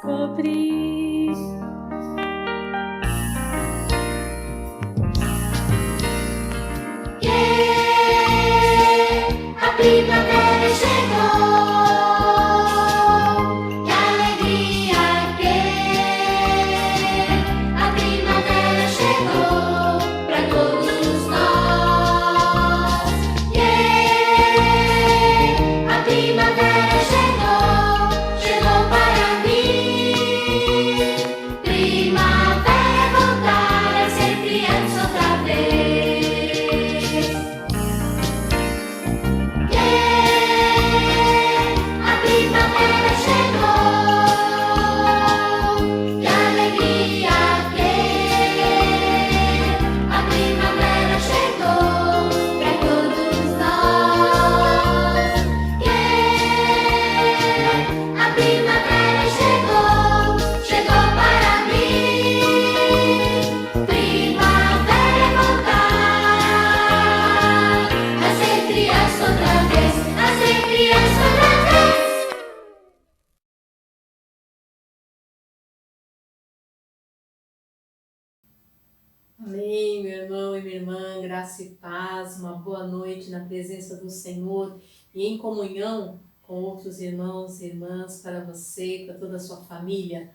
descobrir. A primavera chegou, que alegria que a primavera chegou pra todos nós. A primavera chegou para mim. Primavera é voltar a ser criança outra vez. A primavera chegou, que alegria que a primavera chegou pra todos nós. A primavera chegou para mim. Primavera é voltar a ser criança outra vez, a ser criança outra vez. Amém, meu irmão e minha irmã, graça e paz, uma boa noite na presença do Senhor e em comunhão com outros irmãos e irmãs para você e para toda a sua família.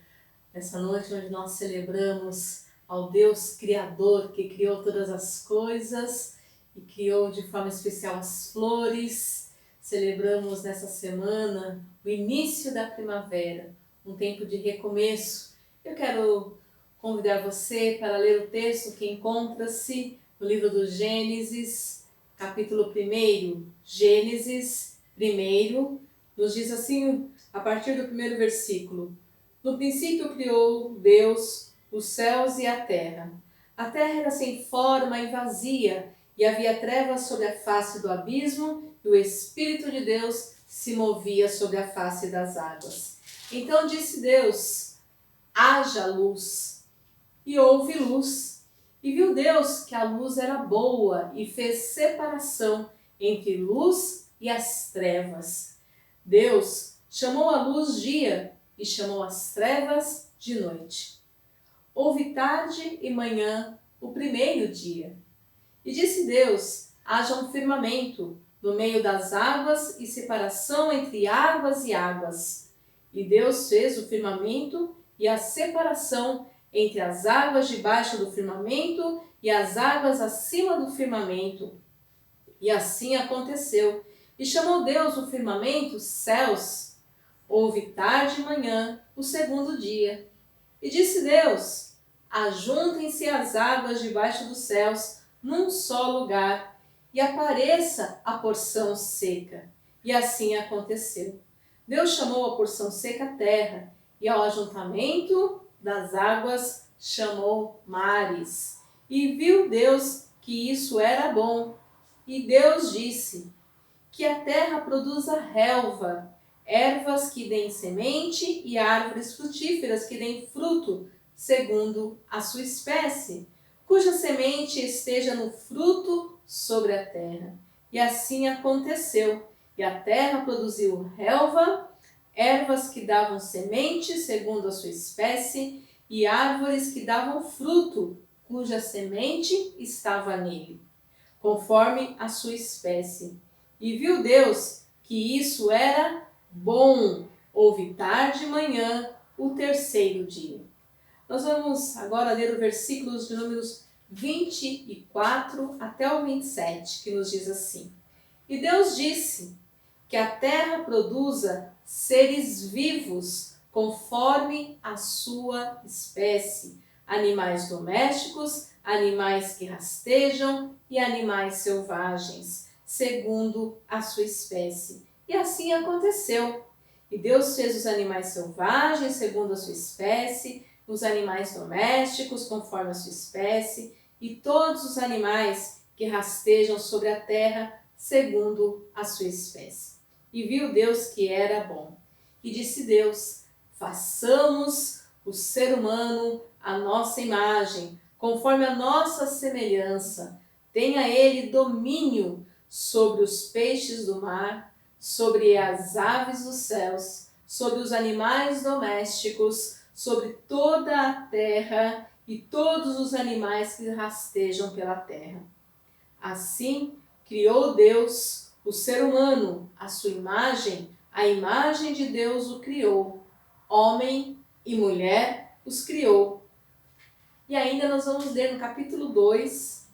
Nessa noite onde nós celebramos ao Deus Criador que criou todas as coisas e criou de forma especial as flores. Celebramos nessa semana o início da primavera, um tempo de recomeço. Eu quero convidar você para ler o texto que encontra-se no livro do Gênesis, capítulo 1. Gênesis 1, nos diz assim, a partir do primeiro versículo: No princípio criou Deus os céus e a terra. A terra era sem forma e vazia, e havia trevas sobre a face do abismo, e o Espírito de Deus se movia sobre a face das águas. Então disse Deus: haja luz. E houve luz. E viu Deus que a luz era boa e fez separação entre luz e as trevas. Deus chamou a luz dia e chamou as trevas de noite. Houve tarde e manhã o primeiro dia. E disse Deus: haja um firmamento no meio das águas e separação entre águas e águas. E Deus fez o firmamento e a separação entre as águas debaixo do firmamento e as águas acima do firmamento. E assim aconteceu. E chamou Deus o firmamento céus. Houve tarde e manhã o segundo dia. E disse Deus: ajuntem-se as águas debaixo dos céus num só lugar, e apareça a porção seca. E assim aconteceu. Deus chamou a porção seca terra, e ao ajuntamento das águas chamou mares. E viu Deus que isso era bom. E Deus disse: que a terra produza relva, ervas que deem semente e árvores frutíferas que deem fruto, segundo a sua espécie, cuja semente esteja no fruto sobre a terra. E assim aconteceu. E a terra produziu relva, ervas que davam semente segundo a sua espécie, e árvores que davam fruto, cuja semente estava nele, conforme a sua espécie. E viu Deus que isso era bom. Houve tarde e manhã o terceiro dia. Nós vamos agora ler os versículos de números 24 até o 27, que nos diz assim: E Deus disse: que a terra produza seres vivos conforme a sua espécie, animais domésticos, animais que rastejam e animais selvagens, segundo a sua espécie. E assim aconteceu. E Deus fez os animais selvagens segundo a sua espécie, os animais domésticos conforme a sua espécie, e todos os animais que rastejam sobre a terra segundo a sua espécie. E viu Deus que era bom. E disse Deus: façamos o ser humano à nossa imagem, conforme a nossa semelhança. Tenha ele domínio sobre os peixes do mar, sobre as aves dos céus, sobre os animais domésticos, sobre toda a terra e todos os animais que rastejam pela terra. Assim, criou Deus o ser humano, à sua imagem, a imagem de Deus o criou. Homem e mulher os criou. E ainda nós vamos ler no capítulo 2,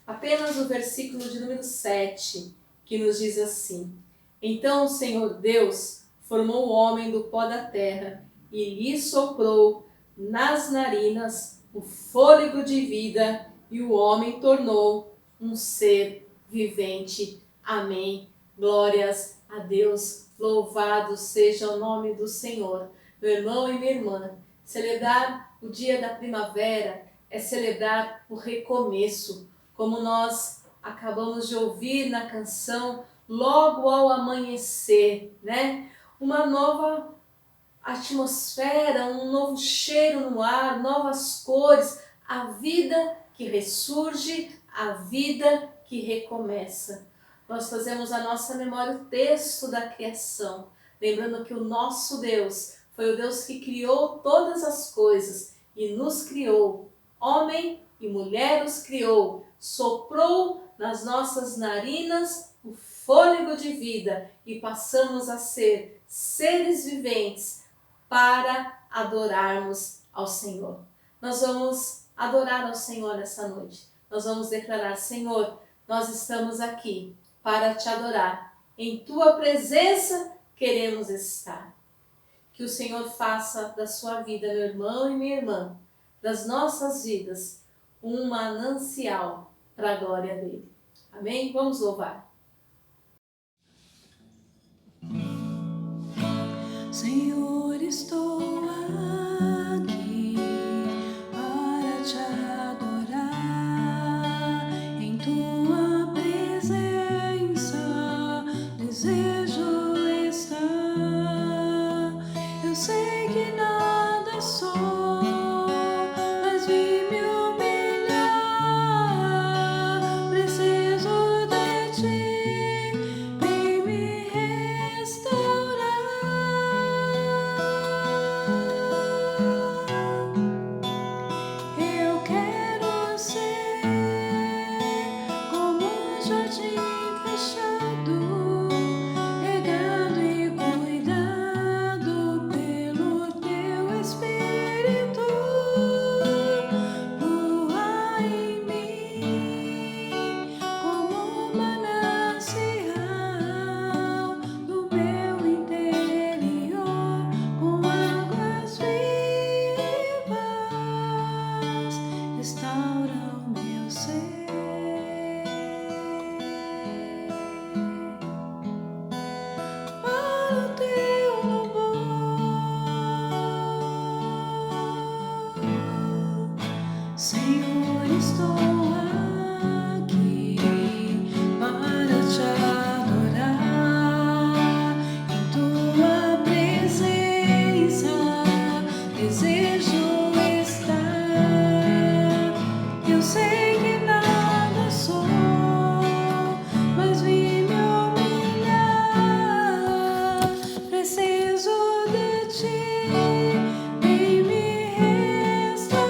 apenas o versículo de número 7, que nos diz assim: Então o Senhor Deus formou o homem do pó da terra e lhe soprou nas narinas o fôlego de vida, e o homem tornou um ser vivente. Amém. Glórias a Deus. Louvado seja o nome do Senhor. Meu irmão e minha irmã, celebrar o dia da primavera é celebrar o recomeço, como nós acabamos de ouvir na canção, logo ao amanhecer, né? Uma nova atmosfera, um novo cheiro no ar, novas cores, a vida que ressurge, a vida que recomeça. Nós fazemos a nossa memória o texto da criação, lembrando que o nosso Deus foi o Deus que criou todas as coisas e nos criou, homem e mulher os criou, soprou nas nossas narinas o fôlego de vida e passamos a ser seres viventes para adorarmos ao Senhor. Nós vamos adorar ao Senhor nessa noite. Nós vamos declarar: Senhor, nós estamos aqui para te adorar. Em tua presença queremos estar. Que o Senhor faça da sua vida, meu irmão e minha irmã, das nossas vidas, um manancial para a glória dele. Amém? Vamos louvar. Senhor, estou aqui para te adorar. Em tua presença desejo estar. Eu sei que nada sou, mas vim me humilhar. Preciso de ti, vem me restaurar. Eu quero ser como um jardim fechado, regado e cuidado pelo teu Espírito. Flua em mim como um manancial do meu interior, com águas vivas, restaura o meu ser. Para o teu louvor, Senhor, estou aqui para te adorar. Em tua presença desejo estar. Eu sei que nada sou, mas vim me humilhar. Preciso de ti, vem me restaurar.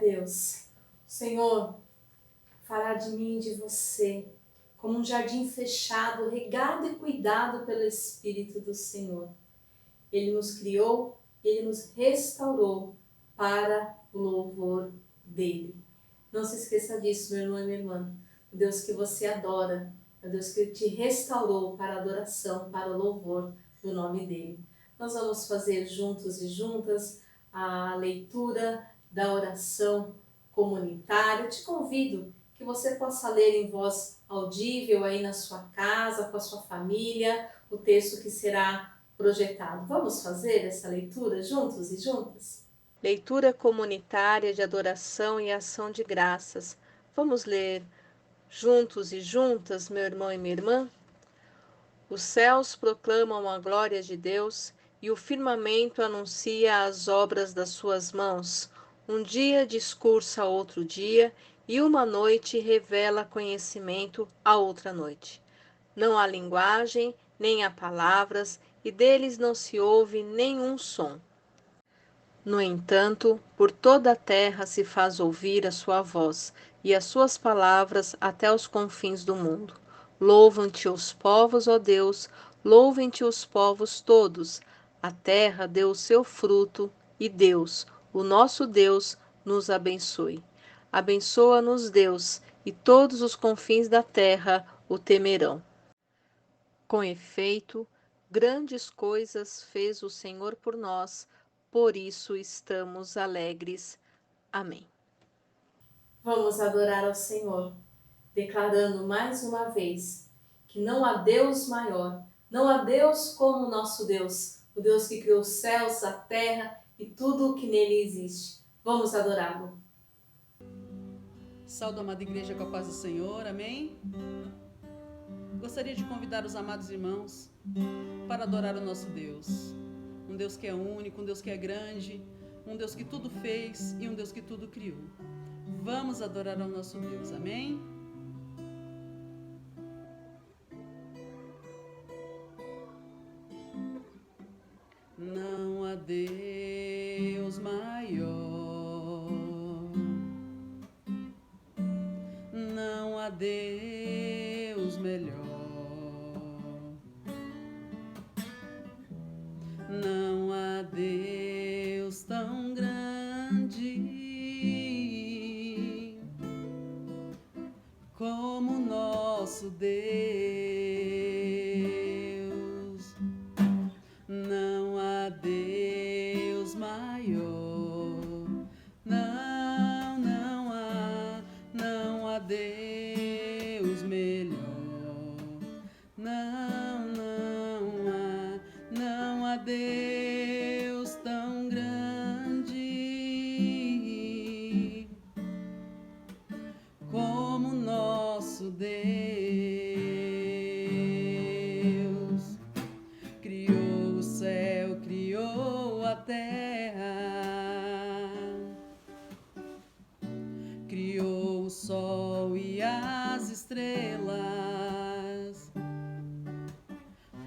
Deus, o Senhor fará de mim e de você como um jardim fechado, regado e cuidado pelo Espírito do Senhor. Ele nos criou, Ele nos restaurou para o louvor dEle. Não se esqueça disso, meu irmão e minha irmã. O Deus que você adora, o Deus que te restaurou para a adoração, para o louvor do nome dEle. Nós vamos fazer juntos e juntas a leitura da oração comunitária. Eu te convido que você possa ler em voz audível aí na sua casa, com a sua família, o texto que será projetado. Vamos fazer essa leitura juntos e juntas? Leitura comunitária de adoração e ação de graças. Vamos ler juntos e juntas, meu irmão e minha irmã? Os céus proclamam a glória de Deus e o firmamento anuncia as obras das suas mãos. Um dia discursa a outro dia e uma noite revela conhecimento a outra noite. Não há linguagem, nem há palavras, e deles não se ouve nenhum som. No entanto, por toda a terra se faz ouvir a sua voz, e as suas palavras até os confins do mundo. Louvam-te os povos, ó Deus, louvem-te os povos todos. A terra deu o seu fruto, e Deus, o nosso Deus, nos abençoe. Abençoa-nos, Deus, e todos os confins da terra o temerão. Com efeito, grandes coisas fez o Senhor por nós, por isso estamos alegres. Amém. Vamos adorar ao Senhor, declarando mais uma vez que não há Deus maior, não há Deus como o nosso Deus, o Deus que criou os céus, a terra e tudo o que nele existe. Vamos adorá-lo. Saúde, amada igreja, com a paz do Senhor, amém? Gostaria de convidar os amados irmãos para adorar o nosso Deus. Um Deus que é único, um Deus que é grande, um Deus que tudo fez e um Deus que tudo criou. Vamos adorar ao nosso Deus, amém? Não há Deus maior, não há Deus melhor, não há Deus tão grande como nosso Deus. Não há Deus maior, não há Deus melhor, não há Deus tão grande como nosso Deus. Criou o céu, criou a terra, criou o sol e as estrelas,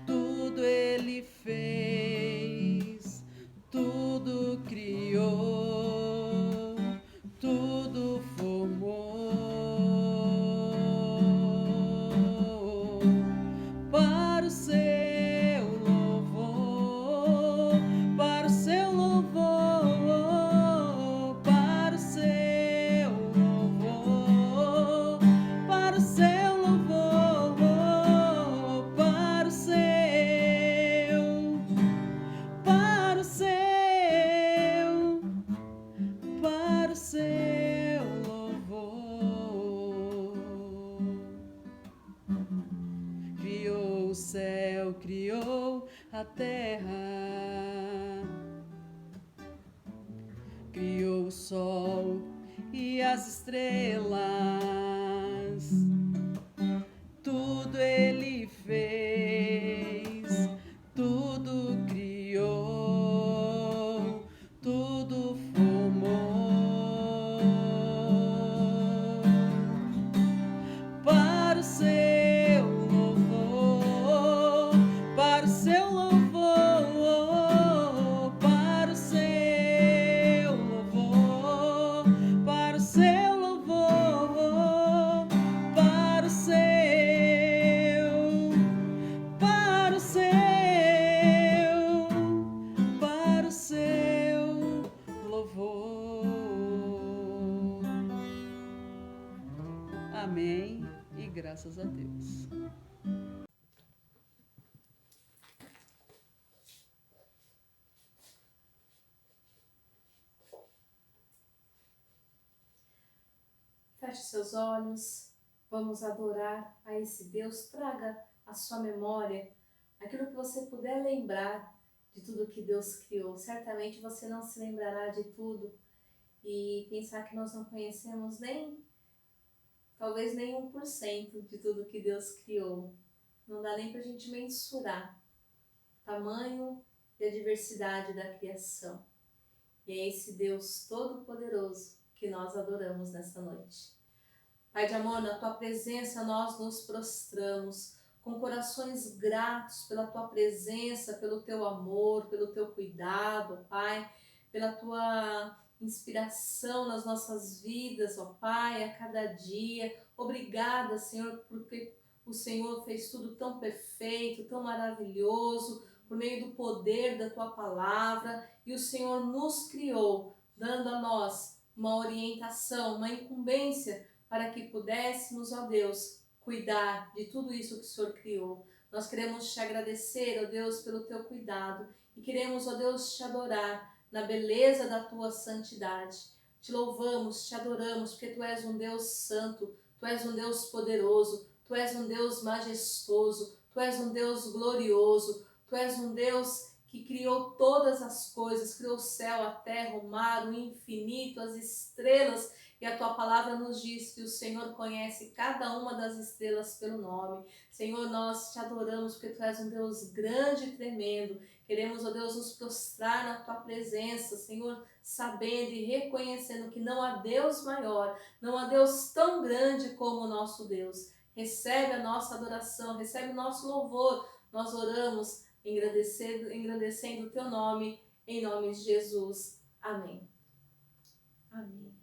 tudo ele fez, tudo criou, tudo formou para o seu louvor, para o seu louvor, para o seu louvor, para o seu louvor, para o seu louvor. Criou o céu, criou a terra, criou o sol e as estrelas, tudo ele fez, tudo criou, tudo formou para o seu louvor, para o seu louvor, para o seu louvor, Amém e graças a Deus. Feche seus olhos, vamos adorar a esse Deus. Traga à sua memória aquilo que você puder lembrar de tudo que Deus criou. Certamente você não se lembrará de tudo e pensar que nós não conhecemos talvez nem 1% de tudo que Deus criou. Não dá nem para a gente mensurar o tamanho e a diversidade da criação. E é esse Deus Todo-Poderoso que nós adoramos nessa noite. Pai de amor, na Tua presença nós nos prostramos com corações gratos pela Tua presença, pelo Teu amor, pelo Teu cuidado, Pai, pela Tua inspiração nas nossas vidas, ó Pai, a cada dia. Obrigada, Senhor, porque o Senhor fez tudo tão perfeito, tão maravilhoso, por meio do poder da Tua palavra, e o Senhor nos criou, dando a nós uma orientação, uma incumbência, para que pudéssemos, ó Deus, cuidar de tudo isso que o Senhor criou. Nós queremos te agradecer, ó Deus, pelo Teu cuidado, e queremos, ó Deus, te adorar na beleza da Tua santidade. Te louvamos, te adoramos, porque Tu és um Deus santo, Tu és um Deus poderoso, Tu és um Deus majestoso, Tu és um Deus glorioso, Tu és um Deus que criou todas as coisas, criou o céu, a terra, o mar, o infinito, as estrelas, e a Tua palavra nos diz que o Senhor conhece cada uma das estrelas pelo nome. Senhor, nós te adoramos porque Tu és um Deus grande e tremendo. Queremos, ó Deus, nos prostrar na Tua presença, Senhor, sabendo e reconhecendo que não há Deus maior, não há Deus tão grande como o nosso Deus. Recebe a nossa adoração, recebe o nosso louvor. Nós oramos engrandecendo o Teu nome, em nome de Jesus. Amém. Amém.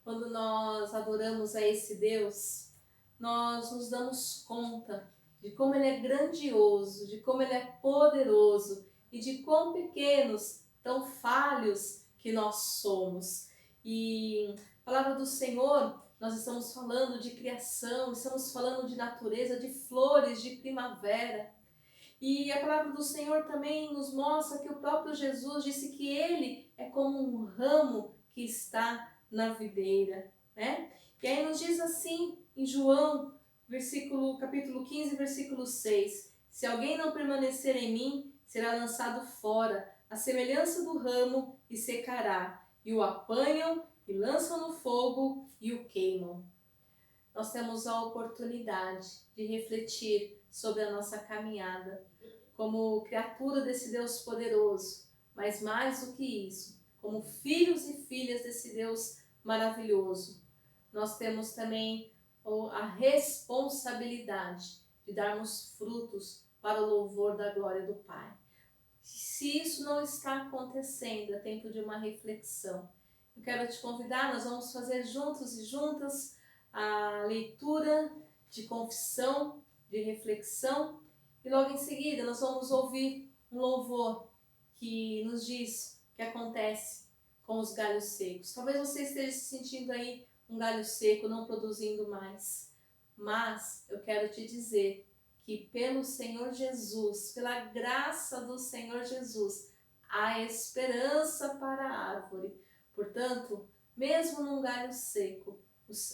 Quando nós adoramos a esse Deus, nós nos damos conta de como Ele é grandioso, de como Ele é poderoso e de quão pequenos, tão falhos que nós somos. E a palavra do Senhor, nós estamos falando de criação, estamos falando de natureza, de flores, de primavera. E a palavra do Senhor também nos mostra que o próprio Jesus disse que Ele é como um ramo que está na videira, né? E aí nos diz assim em João, capítulo 15, versículo 6: se alguém não permanecer em mim, será lançado fora, à semelhança do ramo, e secará, e o apanham e lançam no fogo e o queimam. Nós temos a oportunidade de refletir sobre a nossa caminhada como criatura desse Deus poderoso, mas mais do que isso, como filhos e filhas desse Deus maravilhoso. Nós temos também a responsabilidade de darmos frutos para o louvor da glória do Pai. Se isso não está acontecendo, é tempo de uma reflexão. Eu quero te convidar, nós vamos fazer juntos e juntas a leitura de confissão, de reflexão, e logo em seguida nós vamos ouvir um louvor que nos diz o que acontece com os galhos secos. Talvez você esteja se sentindo aí um galho seco, não produzindo mais. Mas eu quero te dizer que pelo Senhor Jesus, pela graça do Senhor Jesus, há esperança para a árvore. Portanto, mesmo num galho seco,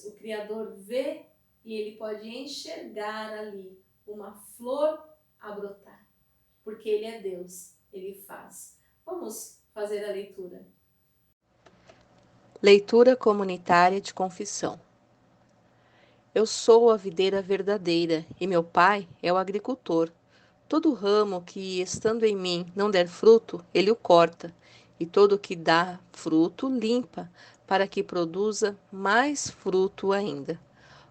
o Criador vê e Ele pode enxergar ali uma flor a brotar. Porque Ele é Deus, Ele faz. Vamos fazer a leitura. Leitura comunitária de confissão. Eu sou a videira verdadeira e meu pai é o agricultor. Todo ramo que, estando em mim, não der fruto, ele o corta, e todo que dá fruto, limpa, para que produza mais fruto ainda.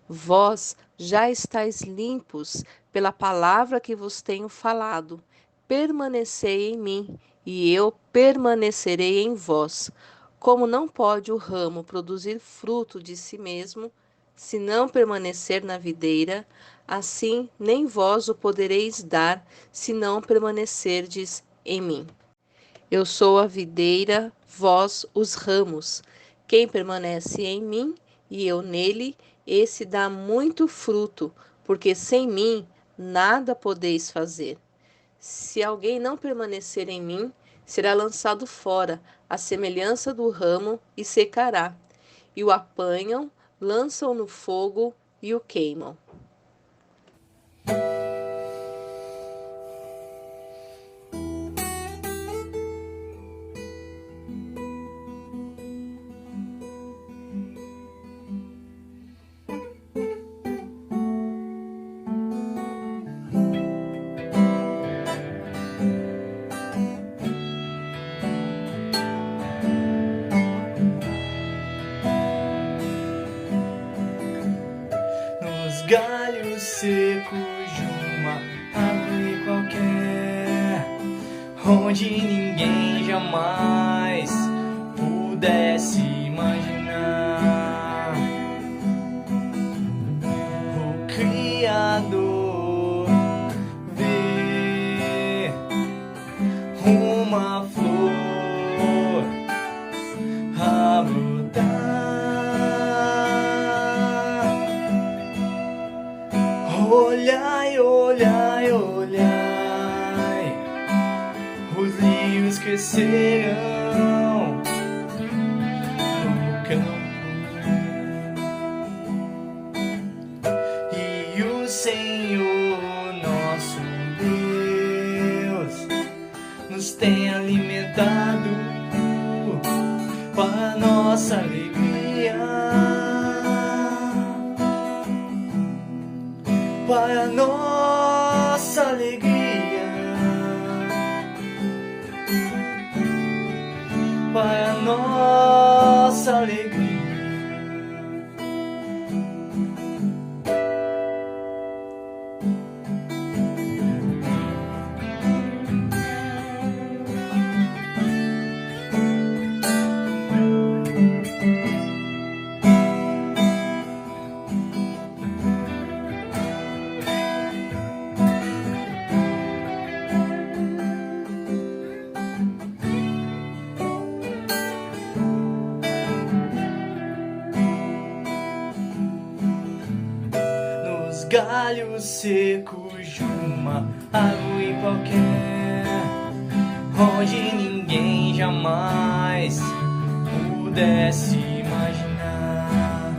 Vós já estáis limpos pela palavra que vos tenho falado. Permanecei em mim, e eu permanecerei em vós. Como não pode o ramo produzir fruto de si mesmo, se não permanecer na videira, assim nem vós o podereis dar, se não permanecerdes em mim. Eu sou a videira, vós os ramos. Quem permanece em mim e eu nele, esse dá muito fruto, porque sem mim nada podeis fazer. Se alguém não permanecer em mim, será lançado fora, à semelhança do ramo, e secará. E o apanham, lançam no fogo e o queimam. Nos galhos secos de uma árvore qualquer, onde ninguém jamais pudesse imaginar. O Criador vê uma flor a brotar. Olhai, olhai, olhai, os lírios crescerão no campo, e o Senhor nosso Deus nos tem alimentado para nossa alegria. Para nossa alegria, para nossa alegria. Galhos secos de uma árvore qualquer, onde ninguém jamais pudesse imaginar.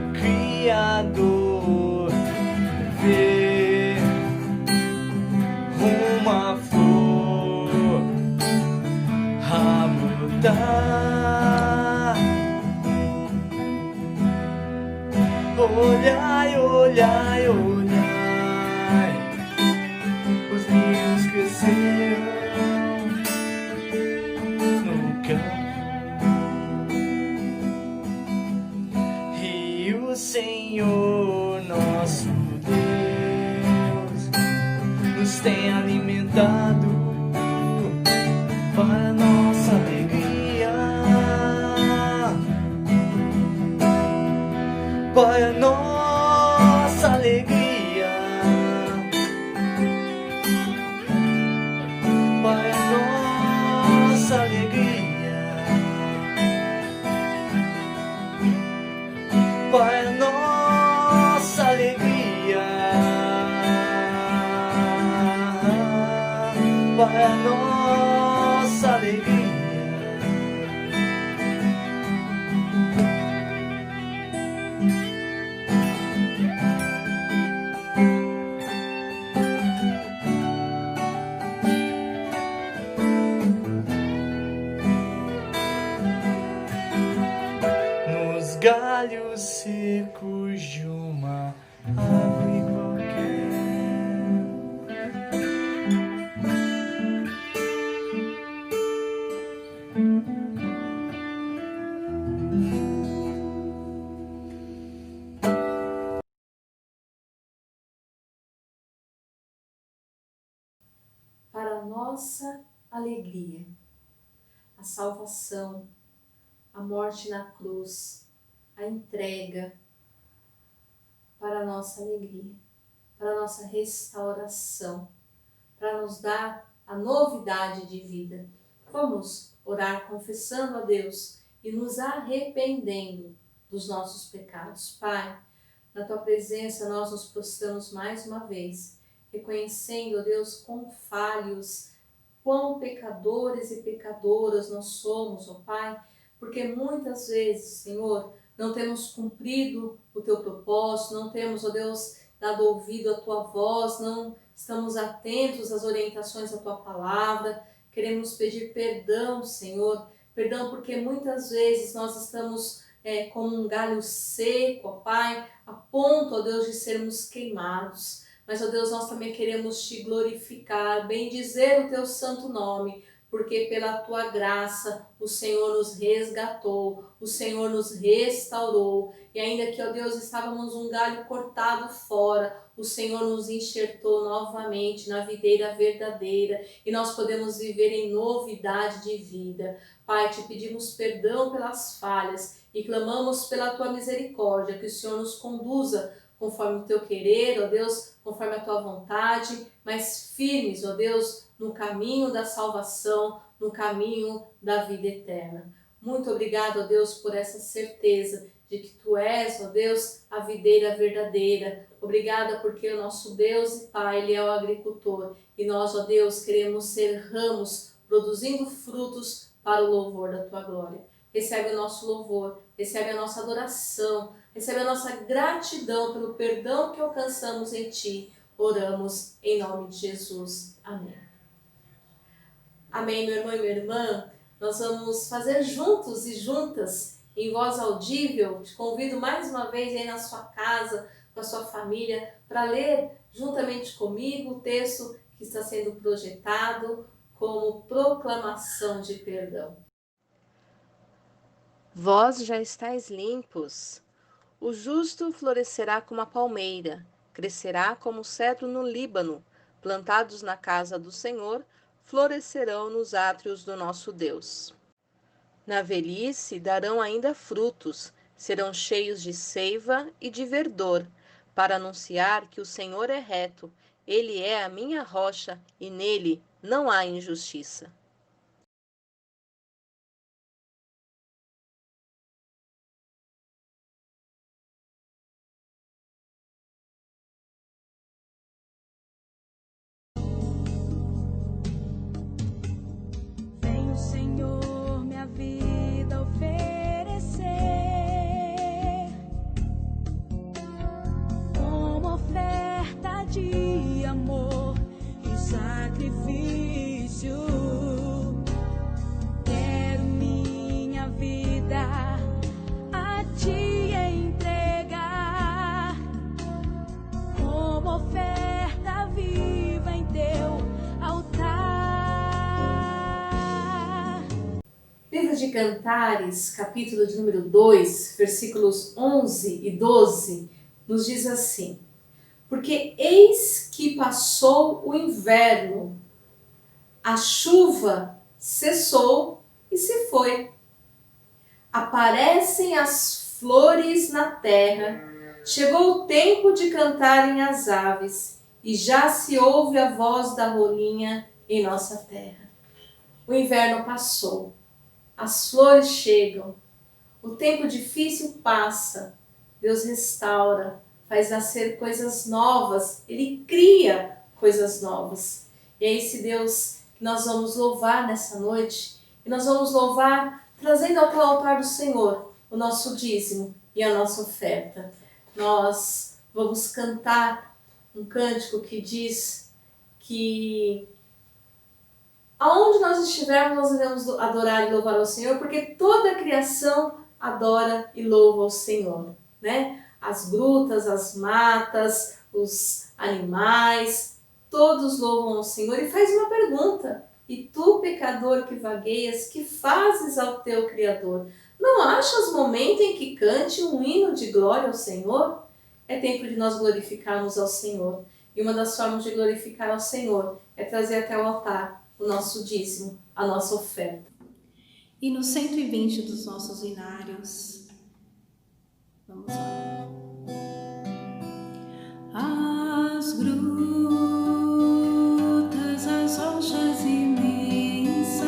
O Criador vê uma flor a brotar. Olhai, olhai, olhai, os lírios crescerão no campo, e o Senhor nosso Deus nos tem alimentado para nossa alegria. Para nossa alegria, para nossa alegria, para nossa alegria, para nossa alegria. Galhos secos de uma árvore qualquer. Para nossa alegria, a salvação, a morte na cruz, a entrega, para a nossa alegria, para a nossa restauração, para nos dar a novidade de vida. Vamos orar confessando a Deus e nos arrependendo dos nossos pecados. Pai, na Tua presença nós nos prostramos mais uma vez, reconhecendo, ó Deus, quão falhos, quão pecadores e pecadoras nós somos, ó Pai, porque muitas vezes, Senhor, não temos cumprido o Teu propósito, não temos, ó Deus, dado ouvido à Tua voz, não estamos atentos às orientações da Tua palavra. Queremos pedir perdão, Senhor, perdão porque muitas vezes nós estamos como um galho seco, ó Pai, a ponto, ó Deus, de sermos queimados. Mas, ó Deus, nós também queremos Te glorificar, bendizer o Teu santo nome, porque pela Tua graça o Senhor nos resgatou, o Senhor nos restaurou, e ainda que, ó Deus, estávamos um galho cortado fora, o Senhor nos enxertou novamente na videira verdadeira, e nós podemos viver em novidade de vida. Pai, Te pedimos perdão pelas falhas e clamamos pela Tua misericórdia, que o Senhor nos conduza conforme o Teu querer, ó Deus, conforme a Tua vontade, mas firmes, ó Deus, no caminho da salvação, no caminho da vida eterna. Muito obrigado, ó Deus, por essa certeza de que Tu és, ó Deus, a videira verdadeira. Obrigada porque o nosso Deus e Pai, Ele é o agricultor. E nós, ó Deus, queremos ser ramos, produzindo frutos para o louvor da Tua glória. Recebe o nosso louvor, recebe a nossa adoração, recebe a nossa gratidão pelo perdão que alcançamos em Ti. Oramos em nome de Jesus. Amém. Amém, meu irmão e minha irmã. Nós vamos fazer juntos e juntas, em voz audível. Te convido mais uma vez aí na sua casa, com a sua família, para ler juntamente comigo o texto que está sendo projetado como proclamação de perdão. Vós já estáis limpos. O justo florescerá como a palmeira, crescerá como o cedro no Líbano, plantados na casa do Senhor, florescerão nos átrios do nosso Deus. Na velhice darão ainda frutos, serão cheios de seiva e de verdor, para anunciar que o Senhor é reto, Ele é a minha rocha e nele não há injustiça. Vem o Senhor minha vida oferecer como oferta de amor e sacrifício. Quero minha vida a Ti entregar como oferta viva em Teu altar. Livro de Cantares, capítulo de número 2, versículos 11 e 12, nos diz assim: porque eis que passou o inverno, a chuva cessou e se foi. Aparecem as flores na terra, chegou o tempo de cantarem as aves, e já se ouve a voz da rolinha em nossa terra. O inverno passou, as flores chegam, o tempo difícil passa, Deus restaura, faz nascer coisas novas, Ele cria coisas novas. E é esse Deus que nós vamos louvar nessa noite, e nós vamos louvar trazendo ao altar do Senhor o nosso dízimo e a nossa oferta. Nós vamos cantar um cântico que diz que aonde nós estivermos, nós devemos adorar e louvar ao Senhor, porque toda a criação adora e louva ao Senhor, né? As grutas, as matas, os animais, todos louvam ao Senhor. E faz uma pergunta: e tu, pecador que vagueias, que fazes ao teu Criador? Não achas momento em que cante um hino de glória ao Senhor? É tempo de nós glorificarmos ao Senhor. E uma das formas de glorificar ao Senhor é trazer até o altar o nosso dízimo, a nossa oferta. E no 120 dos nossos inários, vamos lá. As grutas, as rochas imensas,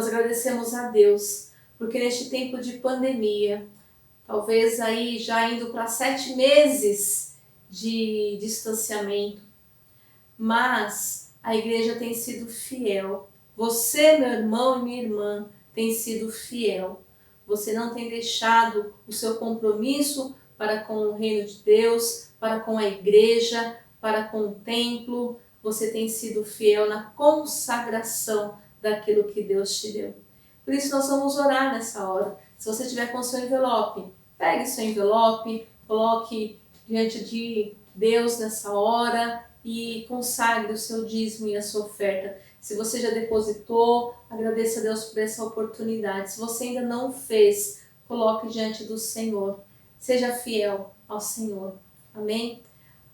Nós agradecemos a Deus, porque neste tempo de pandemia, talvez aí já indo para 7 meses de distanciamento, mas a igreja tem sido fiel. Você, meu irmão e minha irmã, tem sido fiel. Você não tem deixado o seu compromisso para com o reino de Deus, para com a igreja, para com o templo. Você tem sido fiel na consagração daquilo que Deus te deu. Por isso nós vamos orar nessa hora. Se você tiver com seu envelope, pegue seu envelope, coloque diante de Deus nessa hora e consagre o seu dízimo e a sua oferta. Se você já depositou, agradeça a Deus por essa oportunidade. Se você ainda não fez, coloque diante do Senhor. Seja fiel ao Senhor. Amém?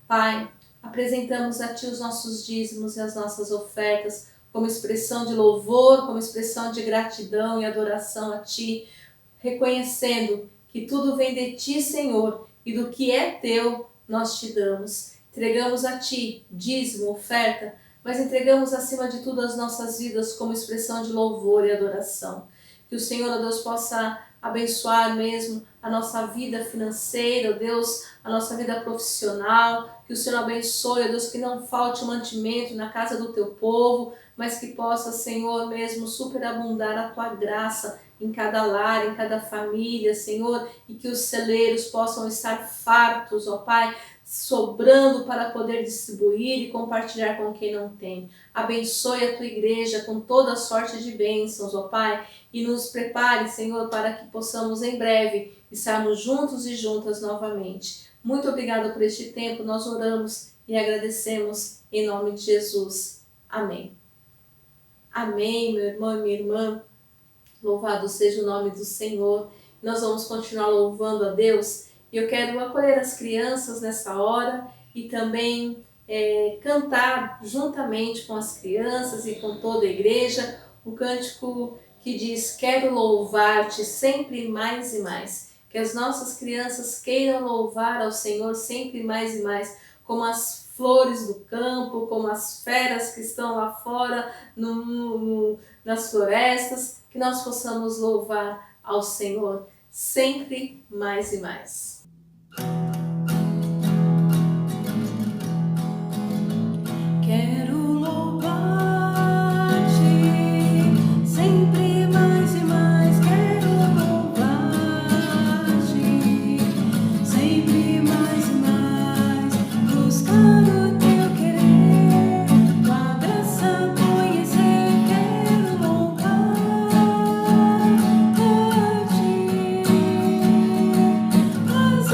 Pai, apresentamos a Ti os nossos dízimos e as nossas ofertas como expressão de louvor, como expressão de gratidão e adoração a Ti, reconhecendo que tudo vem de Ti, Senhor, e do que é Teu nós Te damos. Entregamos a Ti dízimo, oferta, mas entregamos acima de tudo as nossas vidas como expressão de louvor e adoração. Que o Senhor, ó Deus, possa abençoar mesmo a nossa vida financeira, ó Deus, a nossa vida profissional. Que o Senhor abençoe, ó Deus, que não falte o mantimento na casa do Teu povo, mas que possa, Senhor, mesmo superabundar a Tua graça em cada lar, em cada família, Senhor, e que os celeiros possam estar fartos, ó Pai, sobrando para poder distribuir e compartilhar com quem não tem. Abençoe a Tua igreja com toda sorte de bênçãos, ó Pai, e nos prepare, Senhor, para que possamos em breve estarmos juntos e juntas novamente. Muito obrigada por este tempo, nós oramos e agradecemos em nome de Jesus. Amém. Amém, meu irmão e minha irmã. Louvado seja o nome do Senhor. Nós vamos continuar louvando a Deus. E eu quero acolher as crianças nessa hora e também cantar juntamente com as crianças e com toda a igreja o cântico que diz: quero louvar-te sempre mais e mais. Que as nossas crianças queiram louvar ao Senhor sempre mais e mais, como as flores do campo, como as feras que estão lá fora nas florestas, que nós possamos louvar ao Senhor sempre mais e mais. Quero louvar-te sempre mais e mais. Quero louvar-te sempre mais e mais. Buscar o Teu querer, Tua graça conhecer. Quero louvar-te, mas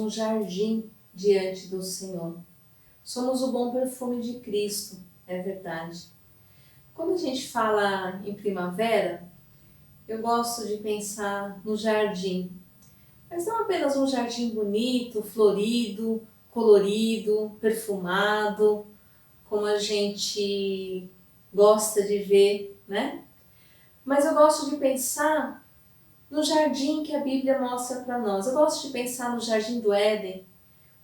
um jardim diante do Senhor. Somos o bom perfume de Cristo, é verdade. Quando a gente fala em primavera, eu gosto de pensar no jardim. Mas não apenas um jardim bonito, florido, colorido, perfumado, como a gente gosta de ver, né? Mas eu gosto de pensar no jardim que a Bíblia mostra para nós. Eu gosto de pensar no jardim do Éden,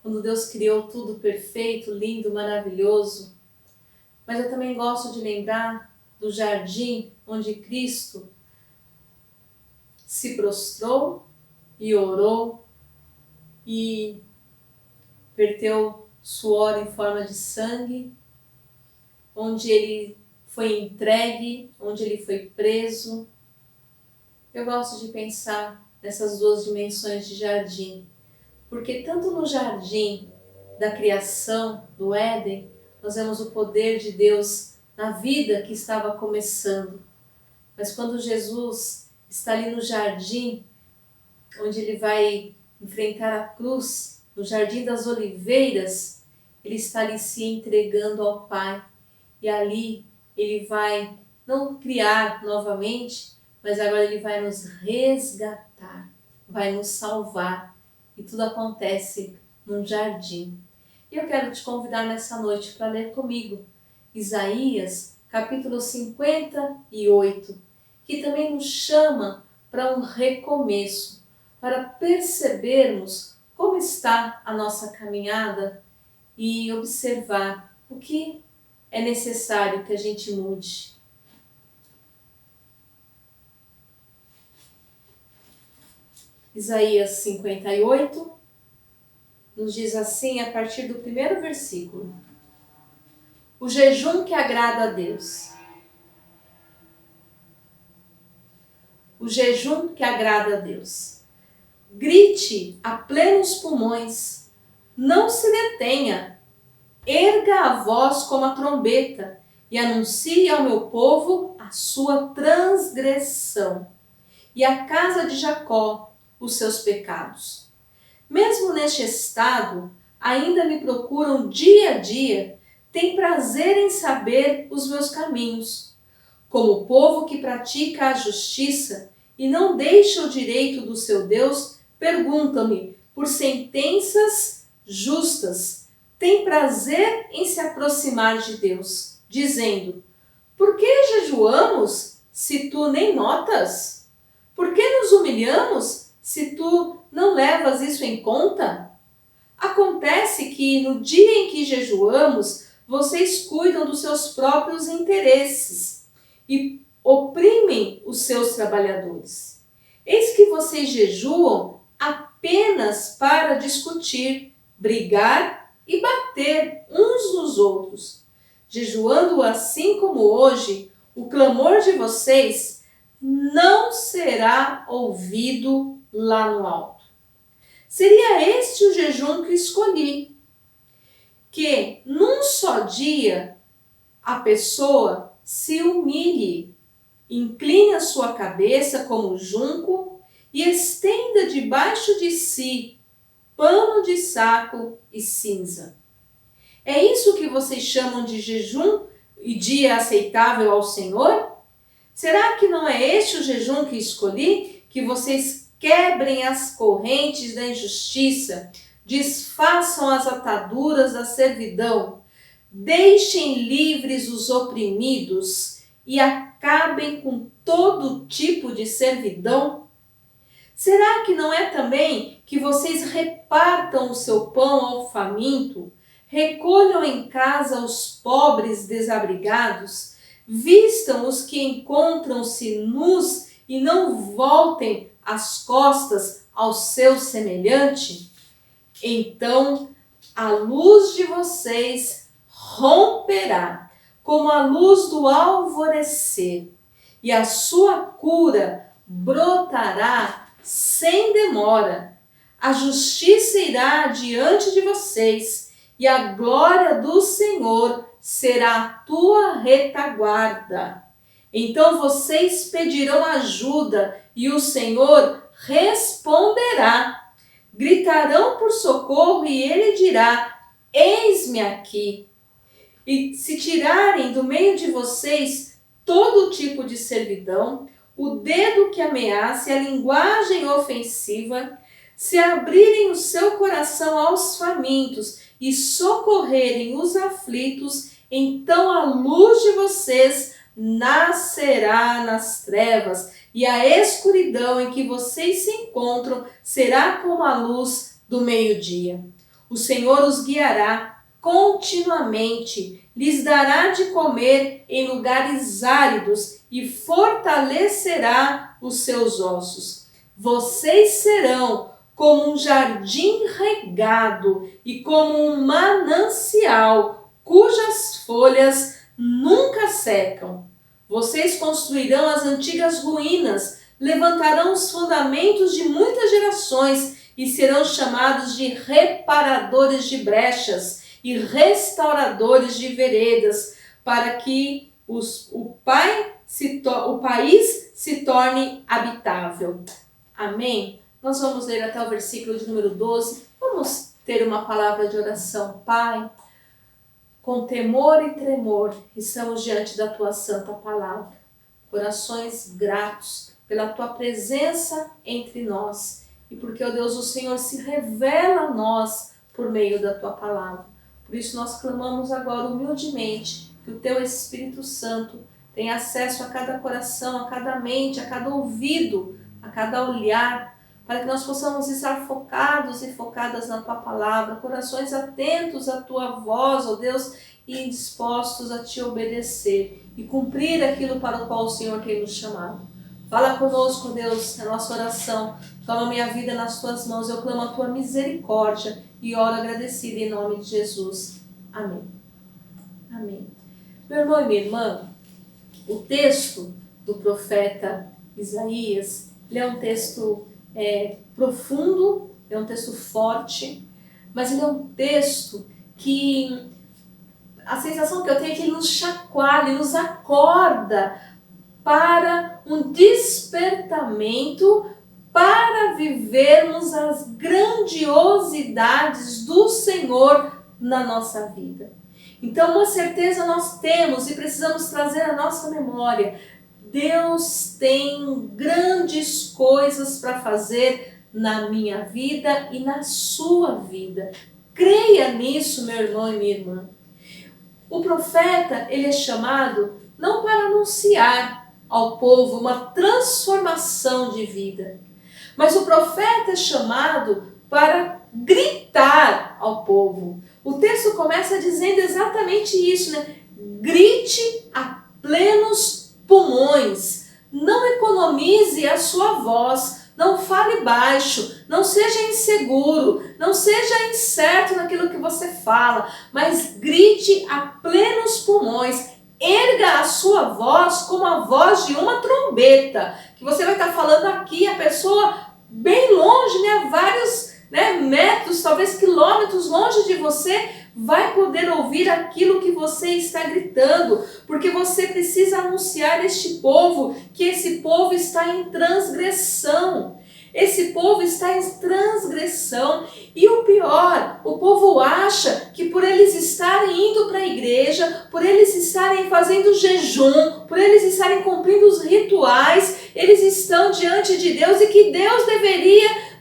quando Deus criou tudo perfeito, lindo, maravilhoso. Mas eu também gosto de lembrar do jardim onde Cristo se prostrou e orou e verteu suor em forma de sangue, onde ele foi entregue, onde ele foi preso. Eu gosto de pensar nessas duas dimensões de jardim, porque tanto no jardim da criação, do Éden, nós vemos o poder de Deus na vida que estava começando. Mas quando Jesus está ali no jardim, onde ele vai enfrentar a cruz, no Jardim das Oliveiras, ele está ali se entregando ao Pai. E ali ele vai não criar novamente, mas agora ele vai nos resgatar, vai nos salvar. E tudo acontece num jardim. E eu quero te convidar nessa noite para ler comigo Isaías, capítulo 58, que também nos chama para um recomeço, para percebermos como está a nossa caminhada e observar o que é necessário que a gente mude. Isaías 58 nos diz assim, a partir do primeiro versículo: o jejum que agrada a Deus. O jejum que agrada a Deus. Grite a plenos pulmões, não se detenha, erga a voz como a trombeta e anuncie ao meu povo a sua transgressão e à casa de Jacó os seus pecados. Mesmo neste estado, ainda me procuram dia a dia, têm prazer em saber os meus caminhos. Como o povo que pratica a justiça e não deixa o direito do seu Deus, perguntam-me por sentenças justas, têm prazer em se aproximar de Deus, dizendo: por que jejuamos se tu nem notas? Por que nos humilhamos se tu não levas isso em conta? Acontece que no dia em que jejuamos, vocês cuidam dos seus próprios interesses e oprimem os seus trabalhadores. Eis que vocês jejuam apenas para discutir, brigar e bater uns nos outros. Jejuando assim como hoje, o clamor de vocês não será ouvido lá no alto. Seria este o jejum que escolhi, que num só dia a pessoa se humilhe, incline a sua cabeça como junco e estenda debaixo de si pano de saco e cinza. É isso que vocês chamam de jejum e dia aceitável ao Senhor? Será que não é este o jejum que escolhi? Que vocês quebrem as correntes da injustiça, desfaçam as ataduras da servidão, deixem livres os oprimidos e acabem com todo tipo de servidão? Será que não é também que vocês repartam o seu pão ao faminto, recolham em casa os pobres desabrigados, vistam os que encontram-se nus e não voltem as costas ao seu semelhante? Então a luz de vocês romperá como a luz do alvorecer, e a sua cura brotará sem demora. A justiça irá diante de vocês, e a glória do Senhor será a tua retaguarda. Então vocês pedirão ajuda, e o Senhor responderá. gritarão por socorro e ele dirá: eis-me aqui. E se tirarem do meio de vocês todo tipo de servidão, o dedo que ameaça e a linguagem ofensiva, se abrirem o seu coração aos famintos e socorrerem os aflitos, então a luz de vocês nascerá nas trevas, e a escuridão em que vocês se encontram será como a luz do meio-dia. O Senhor os guiará continuamente, lhes dará de comer em lugares áridos e fortalecerá os seus ossos. Vocês serão como um jardim regado e como um manancial, cujas folhas nunca secam. Vocês construirão as antigas ruínas, levantarão os fundamentos de muitas gerações e serão chamados de reparadores de brechas e restauradores de veredas, para que o país se torne habitável. Amém? Nós vamos ler até o versículo de número 12. Vamos ter uma palavra de oração. Pai, com temor e tremor, estamos diante da Tua santa palavra. Corações gratos pela Tua presença entre nós. E porque, ó Deus, o Senhor se revela a nós por meio da Tua palavra. Por isso nós clamamos agora humildemente que o Teu Espírito Santo tenha acesso a cada coração, a cada mente, a cada ouvido, a cada olhar, para que nós possamos estar focados e focadas na Tua palavra, corações atentos à Tua voz, ó Deus, e dispostos a Te obedecer e cumprir aquilo para o qual o Senhor tem nos chamado. Fala conosco, Deus, na nossa oração. Toma minha vida nas Tuas mãos, eu clamo a Tua misericórdia e oro agradecida em nome de Jesus. Amém. Amém. Meu irmão e minha irmã, o texto do profeta Isaías, ele é um texto profundo, é um texto forte, mas ele é um texto que a sensação que eu tenho é que ele nos chacoalha, ele nos acorda para um despertamento para vivermos as grandiosidades do Senhor na nossa vida. Então, uma certeza nós temos e precisamos trazer à nossa memória: Deus tem grandes coisas para fazer na minha vida e na sua vida. Creia nisso, meu irmão e minha irmã. O profeta, ele é chamado não para anunciar ao povo uma transformação de vida, mas o profeta é chamado para gritar ao povo. O texto começa dizendo exatamente isso, né? Grite a plenos pulmões, não economize a sua voz, não fale baixo, não seja inseguro, não seja incerto naquilo que você fala, mas grite a plenos pulmões, erga a sua voz como a voz de uma trombeta, que você vai estar falando aqui, a pessoa bem longe, né, vários metros, talvez quilômetros longe de você, vai poder ouvir aquilo que você está gritando, porque você precisa anunciar a este povo que esse povo está em transgressão. Esse povo está em transgressão. E o pior, o povo acha que por eles estarem indo para a igreja, por eles estarem fazendo jejum, por eles estarem cumprindo os rituais, eles estão diante de Deus e que Deus deveria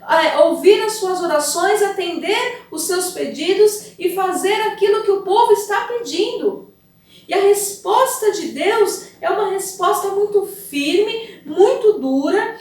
ouvir as suas orações, atender os seus pedidos e fazer aquilo que o povo está pedindo. E a resposta de Deus é uma resposta muito firme, muito dura,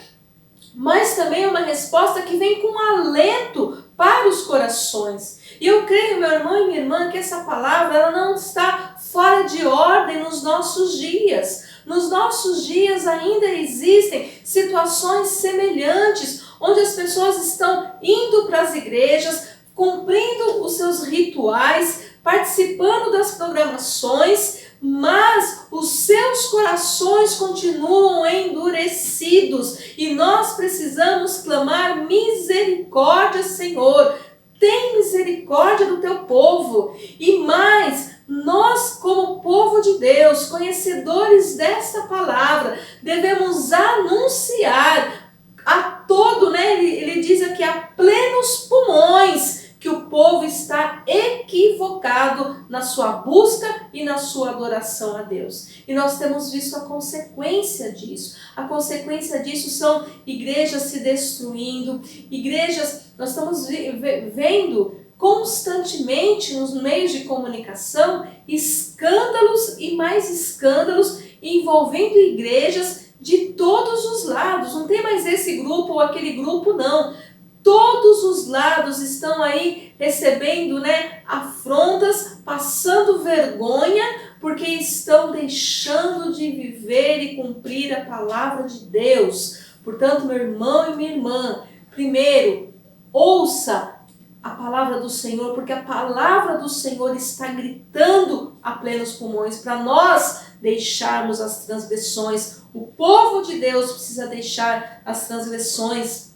mas também é uma resposta que vem com alento para os corações. E eu creio, meu irmão e minha irmã, que essa palavra ela não está fora de ordem nos nossos dias. Nos nossos dias ainda existem situações semelhantes, onde as pessoas estão indo para as igrejas, cumprindo os seus rituais, participando das programações, mas os seus corações continuam endurecidos e nós precisamos clamar misericórdia, Senhor. Tem misericórdia do teu povo. E mais, nós como povo de Deus, conhecedores desta palavra, devemos anunciar a todo, né, ele diz aqui a plenos pulmões que o povo está equivocado na sua busca e na sua adoração a Deus. E nós temos visto a consequência disso. A consequência disso são igrejas se destruindo, igrejas, nós estamos vendo constantemente nos meios de comunicação escândalos e mais escândalos envolvendo igrejas de todos os lados. Não tem mais esse grupo ou aquele grupo, não. Todos os lados estão aí recebendo, né, afrontas, passando vergonha, porque estão deixando de viver e cumprir a palavra de Deus. Portanto, meu irmão e minha irmã, primeiro, ouça a palavra do Senhor, porque a palavra do Senhor está gritando a plenos pulmões para nós deixarmos as transgressões. O povo de Deus precisa deixar as transgressões.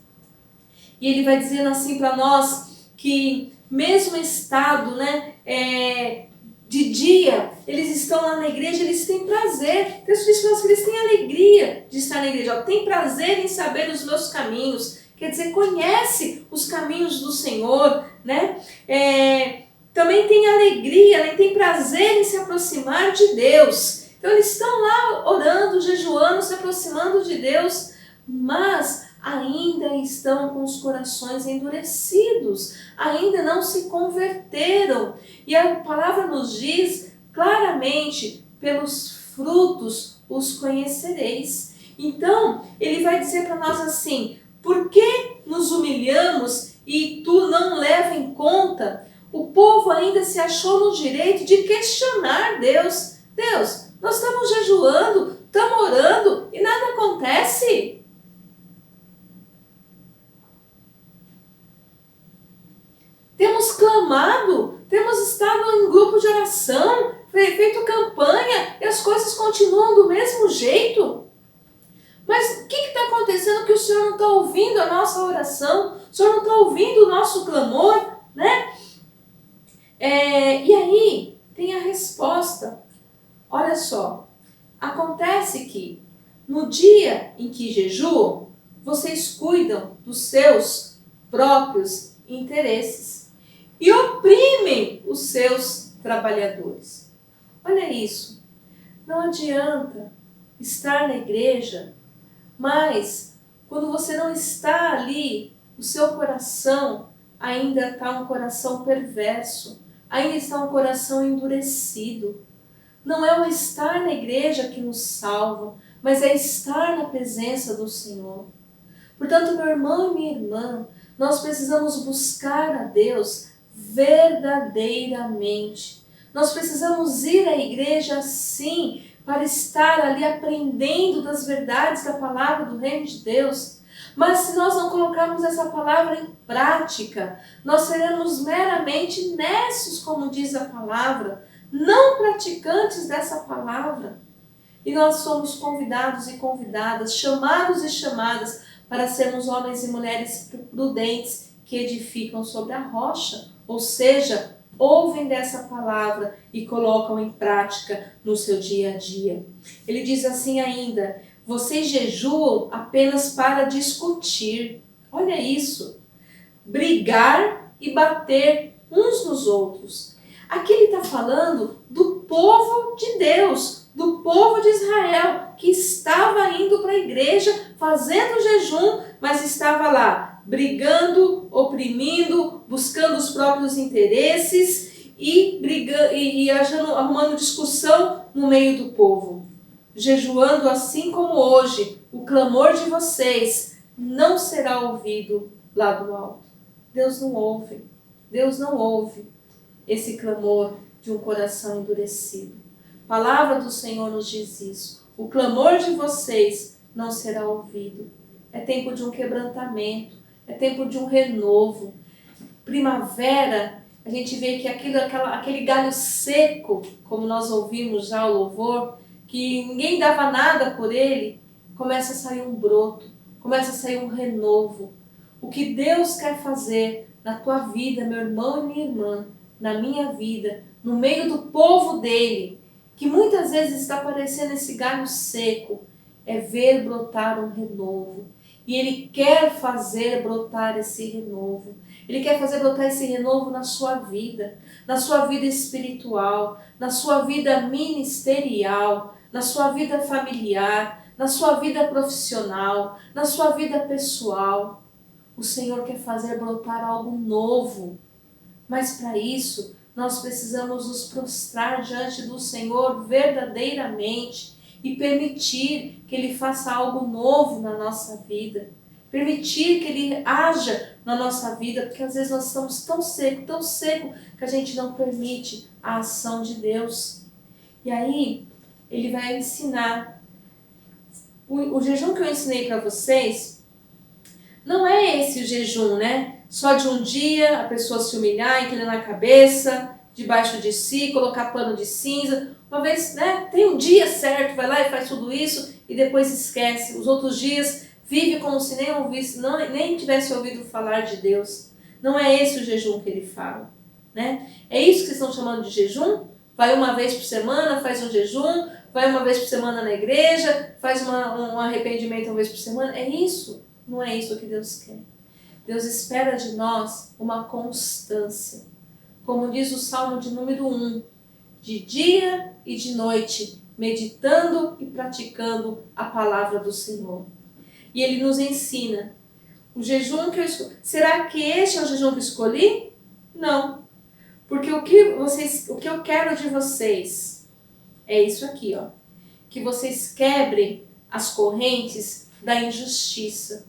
E ele vai dizendo assim para nós que mesmo estado, né, de dia, eles estão lá na igreja, eles têm prazer. Deus diz para nós que eles têm alegria de estar na igreja. Tem prazer em saber os meus caminhos. Quer dizer, conhece os caminhos do Senhor, né? Também tem alegria, né? Tem prazer em se aproximar de Deus. Então eles estão lá orando, jejuando, se aproximando de Deus, mas ainda estão com os corações endurecidos, ainda não se converteram. E a palavra nos diz claramente, pelos frutos os conhecereis. Então, ele vai dizer para nós assim, por que nos humilhamos e tu não leva em conta? O povo ainda se achou no direito de questionar Deus. Deus, nós estamos jejuando, estamos orando e nada acontece. Temos clamado, temos estado em grupo de oração, feito campanha e as coisas continuam do mesmo jeito. Mas o que está acontecendo que o Senhor não está ouvindo a nossa oração? O Senhor não está ouvindo o nosso clamor, né? E aí tem a resposta. Olha só, acontece que no dia em que jejuam, vocês cuidam dos seus próprios interesses e oprimem os seus trabalhadores. Olha isso, não adianta estar na igreja, mas quando você não está ali, o seu coração ainda está um coração perverso, ainda está um coração endurecido. Não é o estar na igreja que nos salva, mas é estar na presença do Senhor. Portanto, meu irmão e minha irmã, nós precisamos buscar a Deus verdadeiramente. Nós precisamos ir à igreja sim, para estar ali aprendendo das verdades da palavra do reino de Deus. Mas se nós não colocarmos essa palavra em prática, nós seremos meramente nécios, como diz a palavra, não praticantes dessa palavra. E nós somos convidados e convidadas, chamados e chamadas para sermos homens e mulheres prudentes que edificam sobre a rocha, ou seja, ouvem dessa palavra e colocam em prática no seu dia a dia. Ele diz assim ainda, vocês jejuam apenas para discutir. Olha isso, brigar e bater uns nos outros. Aqui ele está falando do povo de Deus, do povo de Israel, que estava indo para a igreja, fazendo jejum, mas estava lá, brigando, oprimindo, buscando os próprios interesses e arrumando discussão no meio do povo. Jejuando assim como hoje, o clamor de vocês não será ouvido lá do alto. Deus não ouve esse clamor de um coração endurecido. A palavra do Senhor nos diz isso. O clamor de vocês não será ouvido. É tempo de um quebrantamento, é tempo de um renovo. Primavera, a gente vê que aquele galho seco, como nós ouvimos já o louvor, que ninguém dava nada por ele, começa a sair um broto, começa a sair um renovo. O que Deus quer fazer na tua vida, meu irmão e minha irmã, na minha vida, no meio do povo dele, que muitas vezes está parecendo esse galho seco, é ver brotar um renovo. E Ele quer fazer brotar esse renovo. Ele quer fazer brotar esse renovo na sua vida espiritual, na sua vida ministerial, na sua vida familiar, na sua vida profissional, na sua vida pessoal. O Senhor quer fazer brotar algo novo. Mas para isso, nós precisamos nos prostrar diante do Senhor verdadeiramente e permitir que Ele faça algo novo na nossa vida. Permitir que Ele haja na nossa vida, porque às vezes nós estamos tão seco, que a gente não permite a ação de Deus. E aí, Ele vai ensinar. O jejum que eu ensinei para vocês, não é esse o jejum, né? Só de um dia a pessoa se humilhar, inclinar a cabeça, debaixo de si, colocar pano de cinza. Uma vez, né, tem um dia certo, vai lá e faz tudo isso e depois esquece. Os outros dias vive como se nem ouvisse, nem tivesse ouvido falar de Deus. Não é esse o jejum que ele fala, né? É isso que vocês estão chamando de jejum? Vai uma vez por semana, faz um jejum, vai uma vez por semana na igreja, faz um arrependimento uma vez por semana. É isso? Não é isso que Deus quer. Deus espera de nós uma constância. Como diz o Salmo de número 1, de dia e de noite, meditando e praticando a palavra do Senhor. E Ele nos ensina. O jejum que eu escolhi. Será que este é o jejum que eu escolhi? Não. Porque o que eu quero de vocês é isso aqui, ó. Que vocês quebrem as correntes da injustiça.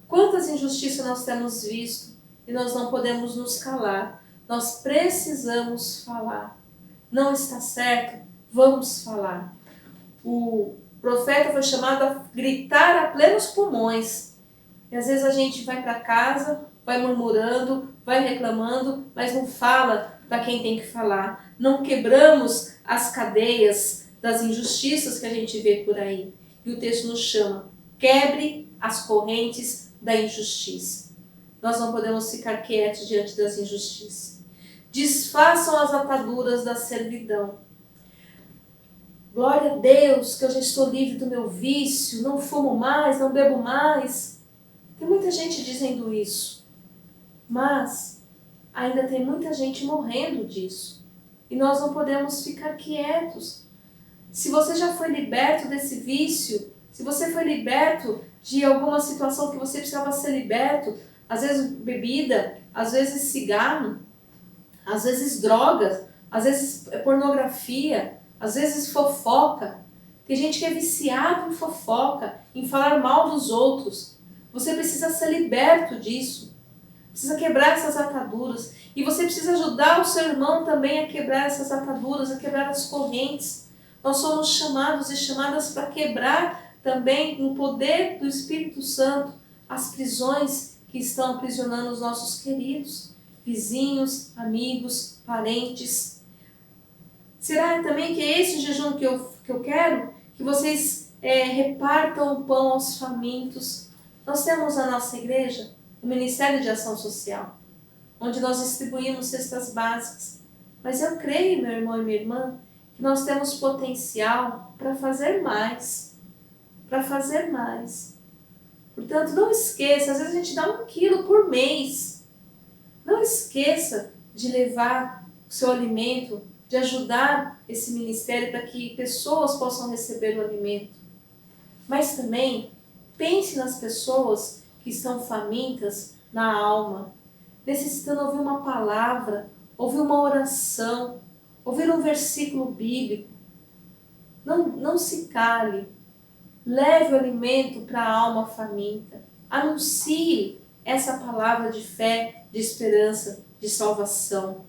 Quantas injustiças nós temos visto e nós não podemos nos calar. Nós precisamos falar. Não está certo? Vamos falar. O profeta foi chamado a gritar a plenos pulmões. E às vezes a gente vai para casa, vai murmurando, vai reclamando, mas não fala para quem tem que falar. Não quebramos as cadeias das injustiças que a gente vê por aí. E o texto nos chama, quebre as correntes da injustiça. Nós não podemos ficar quietos diante das injustiças. Desfaçam as ataduras da servidão. Glória a Deus que eu já estou livre do meu vício, não fumo mais, não bebo mais. Tem muita gente dizendo isso, mas ainda tem muita gente morrendo disso. E nós não podemos ficar quietos. Se você já foi liberto desse vício, se você foi liberto de alguma situação que você precisava ser liberto, às vezes bebida, às vezes cigarro, às vezes drogas, às vezes pornografia, às vezes fofoca. Tem gente que é viciado em fofoca, em falar mal dos outros. Você precisa ser liberto disso. Precisa quebrar essas ataduras. E você precisa ajudar o seu irmão também a quebrar essas ataduras, a quebrar as correntes. Nós somos chamados e chamadas para quebrar também, no poder do Espírito Santo, as prisões que estão aprisionando os nossos queridos, vizinhos, amigos, parentes. Será também que é esse o jejum que eu quero? Que vocês repartam o pão aos famintos. Nós temos na nossa igreja o Ministério de Ação Social, onde nós distribuímos cestas básicas. Mas eu creio, meu irmão e minha irmã, que nós temos potencial para fazer mais. Para fazer mais. Portanto, não esqueça, às vezes a gente dá 1 quilo por mês. Não esqueça de levar o seu alimento, de ajudar esse ministério para que pessoas possam receber o alimento. Mas também pense nas pessoas que estão famintas na alma, necessitando ouvir uma palavra, ouvir uma oração, ouvir um versículo bíblico. Não se cale. Leve o alimento para a alma faminta. Anuncie essa palavra de fé, de esperança, de salvação.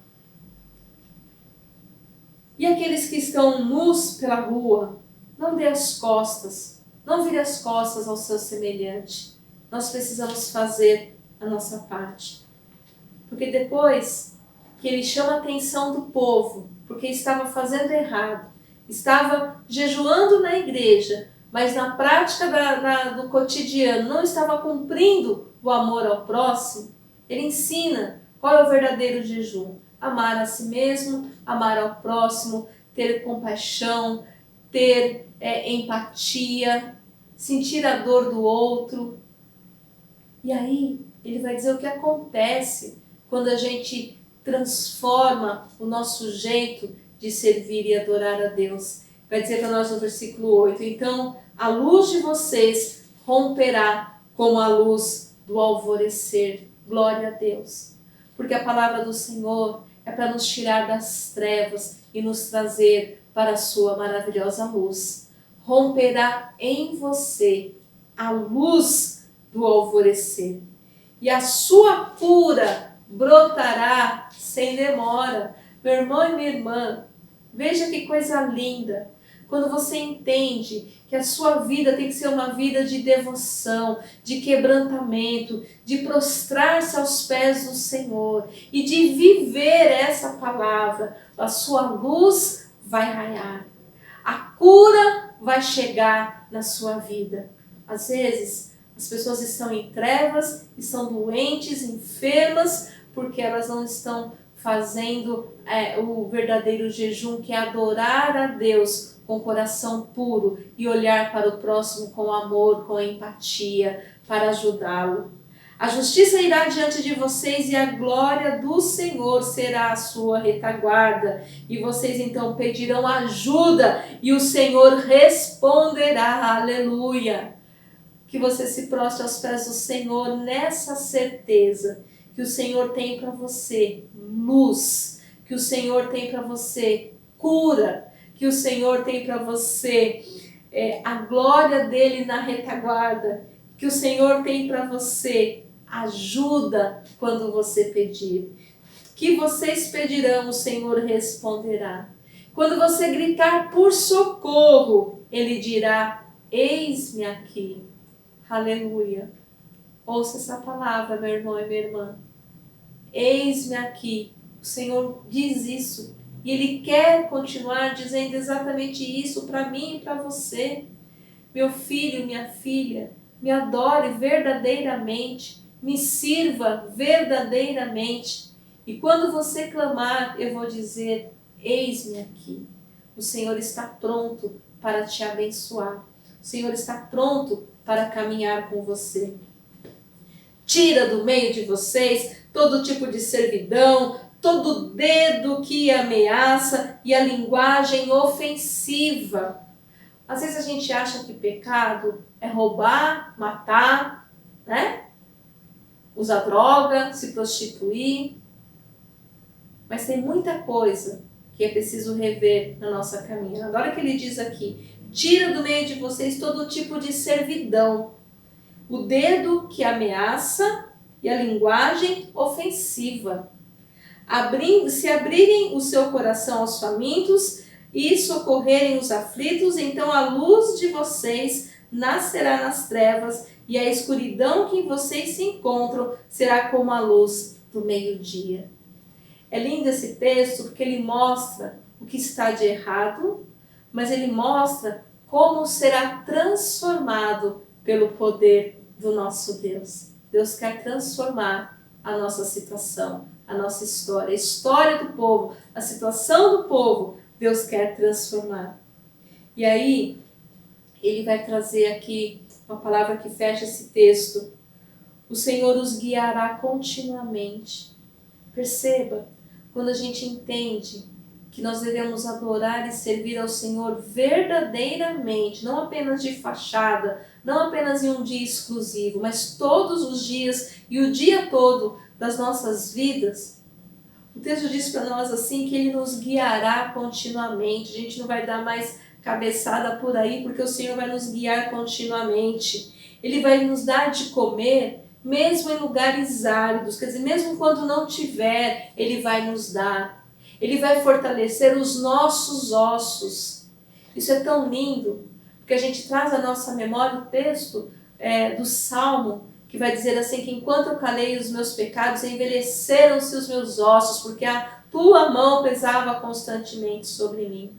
E aqueles que estão nus pela rua, não dê as costas, não vire as costas ao seu semelhante. Nós precisamos fazer a nossa parte. Porque depois que ele chama a atenção do povo, porque estava fazendo errado, estava jejuando na igreja, mas na prática do cotidiano não estava cumprindo o amor ao próximo, ele ensina qual é o verdadeiro jejum. Amar a si mesmo, amar ao próximo, ter compaixão, ter empatia, sentir a dor do outro, E aí ele vai dizer o que acontece quando a gente transforma o nosso jeito de servir e adorar a Deus. Vai dizer para nós no versículo 8, então a luz de vocês romperá como a luz do alvorecer. Glória a Deus. Porque a palavra do Senhor é para nos tirar das trevas e nos trazer para a sua maravilhosa luz. Romperá em você a luz do alvorecer. E a sua cura brotará sem demora. Meu irmão e minha irmã, veja que coisa linda. Quando você entende que a sua vida tem que ser uma vida de devoção, de quebrantamento, de prostrar-se aos pés do Senhor e de viver essa palavra, a sua luz vai raiar. A cura vai chegar na sua vida. Às vezes, as pessoas estão em trevas, estão doentes, enfermas, porque elas não estão fazendo o verdadeiro jejum, que é adorar a Deus com coração puro e olhar para o próximo com amor, com empatia, para ajudá-lo. A justiça irá diante de vocês e a glória do Senhor será a sua retaguarda. E vocês então pedirão ajuda e o Senhor responderá. Aleluia! Que você se prostre aos pés do Senhor nessa certeza que o Senhor tem para você luz, que o Senhor tem para você cura, que o Senhor tem para você a glória dele na retaguarda, que o Senhor tem para você ajuda quando você pedir. Que vocês pedirão, o Senhor responderá. Quando você gritar por socorro, ele dirá, eis-me aqui. Aleluia. Ouça essa palavra, meu irmão e minha irmã. Eis-me aqui. O Senhor diz isso. E Ele quer continuar dizendo exatamente isso para mim e para você. Meu filho, minha filha, me adore verdadeiramente. Me sirva verdadeiramente. E quando você clamar, eu vou dizer, eis-me aqui. O Senhor está pronto para te abençoar. O Senhor está pronto para caminhar com você. Tira do meio de vocês todo tipo de servidão, todo dedo que ameaça e a linguagem ofensiva. Às vezes a gente acha que pecado é roubar, matar, né? Usar droga, se prostituir. Mas tem muita coisa que é preciso rever na nossa caminhada. Olha o que ele diz aqui. Tira do meio de vocês todo tipo de servidão. O dedo que ameaça e a linguagem ofensiva. Se abrirem o seu coração aos famintos e socorrerem os aflitos, então a luz de vocês nascerá nas trevas e a escuridão que em vocês se encontram será como a luz do meio-dia. É lindo esse texto porque ele mostra o que está de errado, mas ele mostra como será transformado pelo poder do nosso Deus. Deus quer transformar a nossa situação, a nossa história, a história do povo, a situação do povo, Deus quer transformar. E aí, ele vai trazer aqui uma palavra que fecha esse texto. O Senhor os guiará continuamente. Perceba, quando a gente entende que nós devemos adorar e servir ao Senhor verdadeiramente, não apenas de fachada, não apenas em um dia exclusivo, mas todos os dias e o dia todo das nossas vidas. O texto diz para nós assim que Ele nos guiará continuamente. A gente não vai dar mais cabeçada por aí, porque o Senhor vai nos guiar continuamente. Ele vai nos dar de comer mesmo em lugares áridos, quer dizer, mesmo quando não tiver, Ele vai nos dar. Ele vai fortalecer os nossos ossos. Isso é tão lindo, porque a gente traz à nossa memória o texto do Salmo, que vai dizer assim, que enquanto eu calei os meus pecados, envelheceram-se os meus ossos, porque a tua mão pesava constantemente sobre mim.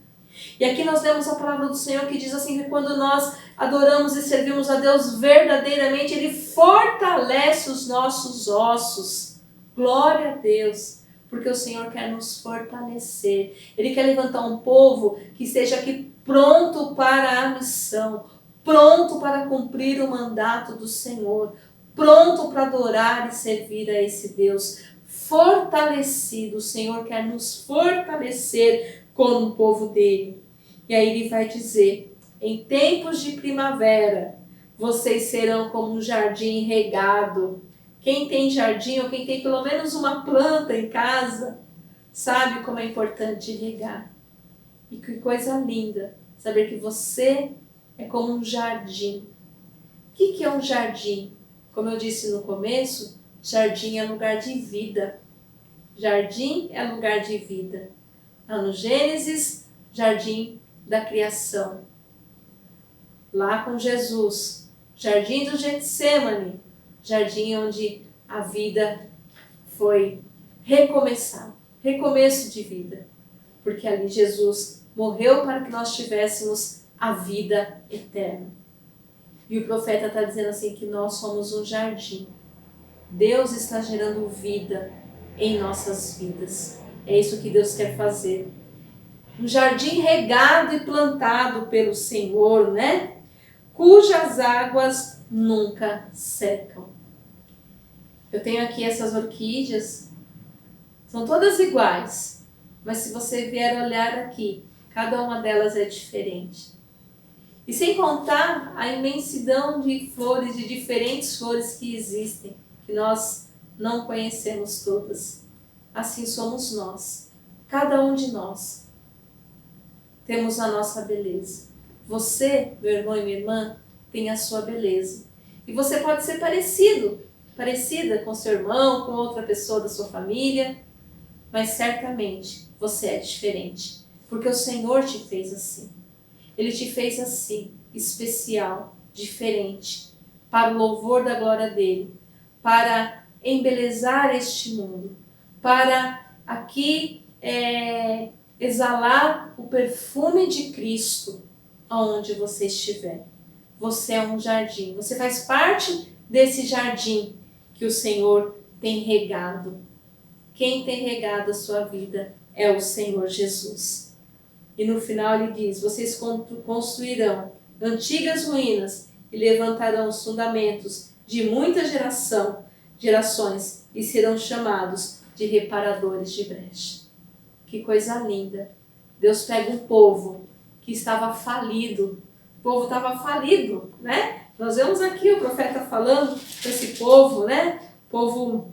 E aqui nós lemos a palavra do Senhor que diz assim, que quando nós adoramos e servimos a Deus verdadeiramente, Ele fortalece os nossos ossos. Glória a Deus, porque o Senhor quer nos fortalecer. Ele quer levantar um povo que esteja aqui pronto para a missão, pronto para cumprir o mandato do Senhor, pronto para adorar e servir a esse Deus, fortalecido. O Senhor quer nos fortalecer como povo dele. E aí ele vai dizer, em tempos de primavera, vocês serão como um jardim regado. Quem tem jardim ou quem tem pelo menos uma planta em casa, sabe como é importante regar. E que coisa linda saber que você é como um jardim. O que é um jardim? Como eu disse no começo, jardim é lugar de vida. Jardim é lugar de vida. Lá no Gênesis, jardim da criação. Lá com Jesus, jardim do Getsêmani, jardim onde a vida foi recomeçar, recomeço de vida. Porque ali Jesus morreu para que nós tivéssemos a vida eterna. E o profeta está dizendo assim que nós somos um jardim. Deus está gerando vida em nossas vidas. É isso que Deus quer fazer. Um jardim regado e plantado pelo Senhor, né? Cujas águas nunca secam. Eu tenho aqui essas orquídeas, são todas iguais, mas se você vier olhar aqui, cada uma delas é diferente. E sem contar a imensidão de flores, de diferentes flores que existem, que nós não conhecemos todas. Assim somos nós, cada um de nós. Temos a nossa beleza. Você, meu irmão e minha irmã, tem a sua beleza. E você pode ser parecida com seu irmão, com outra pessoa da sua família, mas certamente você é diferente, porque o Senhor te fez assim. Ele te fez assim, especial, diferente, para o louvor da glória dele, para embelezar este mundo, para aqui exalar o perfume de Cristo aonde você estiver. Você é um jardim, você faz parte desse jardim que o Senhor tem regado. Quem tem regado a sua vida é o Senhor Jesus. E no final ele diz, vocês construirão antigas ruínas e levantarão os fundamentos de muita gerações e serão chamados de reparadores de brecha. Que coisa linda! Deus pega um povo que estava falido. O povo estava falido, né? Nós vemos aqui o profeta falando desse povo, né? O povo,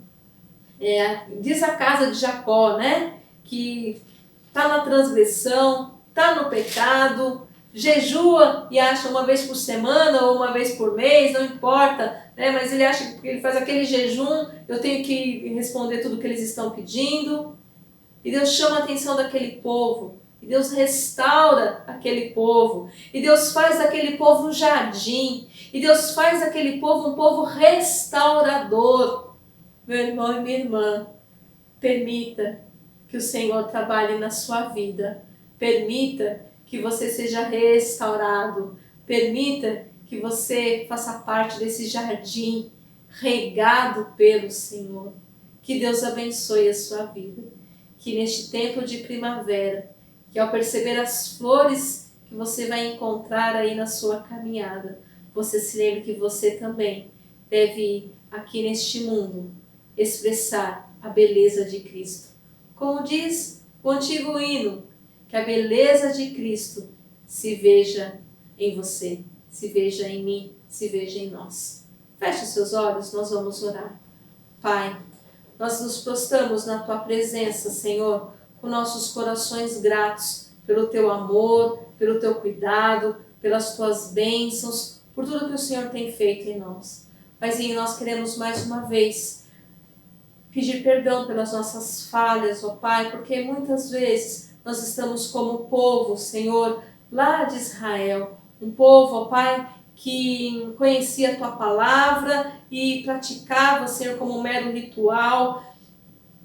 diz a casa de Jacó, né? Que está na transgressão, está no pecado, jejua e acha uma vez por semana ou uma vez por mês, não importa, né? Mas ele acha que ele faz aquele jejum, eu tenho que responder tudo o que eles estão pedindo. E Deus chama a atenção daquele povo. E Deus restaura aquele povo. E Deus faz daquele povo um jardim. E Deus faz daquele povo um povo restaurador. Meu irmão e minha irmã, permita que o Senhor trabalhe na sua vida. Permita que você seja restaurado. Permita que você faça parte desse jardim regado pelo Senhor. Que Deus abençoe a sua vida. Que neste tempo de primavera, que ao perceber as flores que você vai encontrar aí na sua caminhada, você se lembre que você também deve ir aqui neste mundo expressar a beleza de Cristo. Como diz o antigo hino, que a beleza de Cristo se veja em você, se veja em mim, se veja em nós. Feche os seus olhos, nós vamos orar. Pai, nós nos prostramos na Tua presença, Senhor, com nossos corações gratos pelo Teu amor, pelo Teu cuidado, pelas Tuas bênçãos, por tudo que o Senhor tem feito em nós. Paizinho, nós queremos mais uma vez pedir perdão pelas nossas falhas, ó Pai, porque muitas vezes nós estamos como povo, Senhor, lá de Israel, um povo, ó Pai, que conhecia a Tua palavra e praticava, Senhor, como um mero ritual,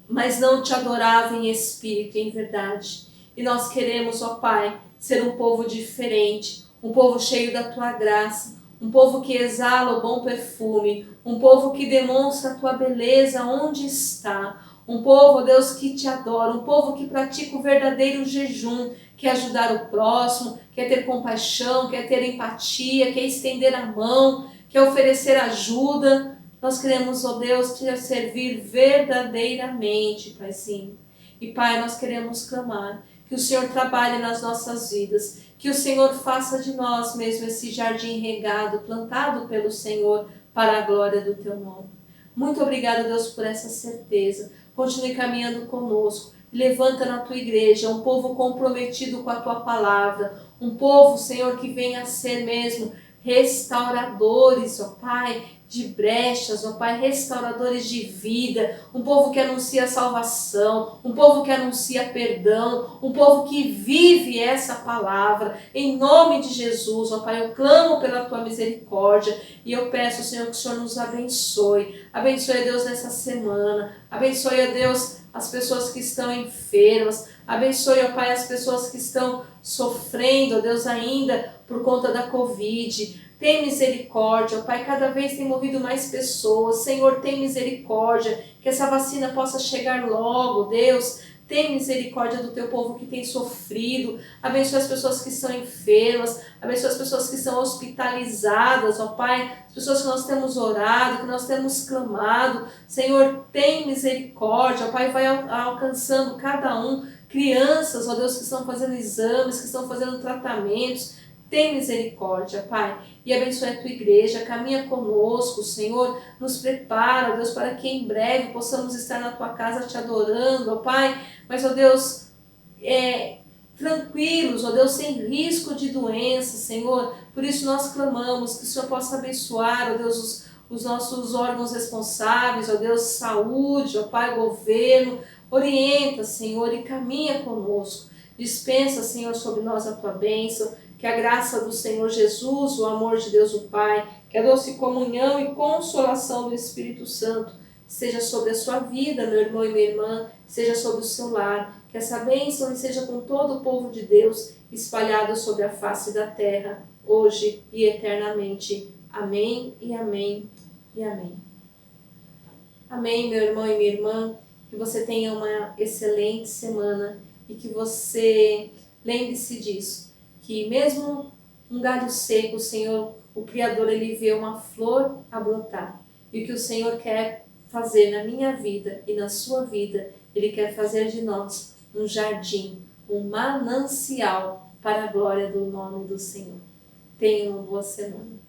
mas não Te adorava em espírito e em verdade. E nós queremos, ó Pai, ser um povo diferente, um povo cheio da Tua graça, um povo que exala o bom perfume, um povo que demonstra a Tua beleza onde está, um povo, Deus, que Te adora, um povo que pratica o verdadeiro jejum, quer ajudar o próximo, quer ter compaixão, quer ter empatia, quer estender a mão, quer oferecer ajuda. Nós queremos, ó Deus, te servir verdadeiramente, Paizinho. E Pai, nós queremos clamar que o Senhor trabalhe nas nossas vidas, que o Senhor faça de nós mesmo esse jardim regado, plantado pelo Senhor para a glória do Teu nome. Muito obrigada, Deus, por essa certeza. Continue caminhando conosco. Levanta na Tua igreja um povo comprometido com a Tua palavra, um povo, Senhor, que venha a ser mesmo restauradores, ó Pai, de brechas, ó Pai, restauradores de vida, um povo que anuncia salvação, um povo que anuncia perdão, um povo que vive essa palavra, em nome de Jesus, ó Pai, eu clamo pela Tua misericórdia e eu peço, Senhor, que o Senhor nos abençoe, abençoe, Deus, nessa semana, abençoe, ó Deus, as pessoas que estão enfermas, abençoe, ó Pai, as pessoas que estão sofrendo, ó Deus, ainda por conta da Covid. Tem misericórdia, ó Pai, cada vez tem morrido mais pessoas. Senhor, tem misericórdia, que essa vacina possa chegar logo, Deus. Tem misericórdia do Teu povo que tem sofrido. Abençoa as pessoas que estão enfermas, abençoa as pessoas que estão hospitalizadas, ó Pai, as pessoas que nós temos orado, que nós temos clamado. Senhor, tem misericórdia, ó Pai, vai alcançando cada um, crianças, ó Deus, que estão fazendo exames, que estão fazendo tratamentos. Tem misericórdia, Pai, e abençoe a Tua igreja, caminha conosco, Senhor, nos prepara, Deus, para que em breve possamos estar na Tua casa Te adorando, ó Pai, mas, ó Deus, tranquilos, ó Deus, sem risco de doença, Senhor, por isso nós clamamos que o Senhor possa abençoar, ó Deus, os nossos órgãos responsáveis, ó Deus, saúde, ó Pai, governo, orienta, Senhor, e caminha conosco, dispensa, Senhor, sobre nós a Tua bênção, que a graça do Senhor Jesus, o amor de Deus o Pai, que a doce comunhão e consolação do Espírito Santo seja sobre a sua vida, meu irmão e minha irmã, seja sobre o seu lar, que essa bênção seja com todo o povo de Deus espalhado sobre a face da terra, hoje e eternamente. Amém e amém e amém. Amém, meu irmão e minha irmã, que você tenha uma excelente semana e que você lembre-se disso, que mesmo um galho seco, o Senhor, o Criador, Ele vê uma flor a brotar. E o que o Senhor quer fazer na minha vida e na sua vida, Ele quer fazer de nós um jardim, um manancial para a glória do nome do Senhor. Tenha uma boa semana.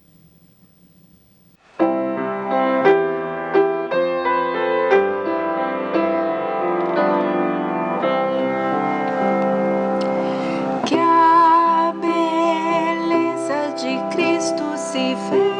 Que a beleza de Cristo se fez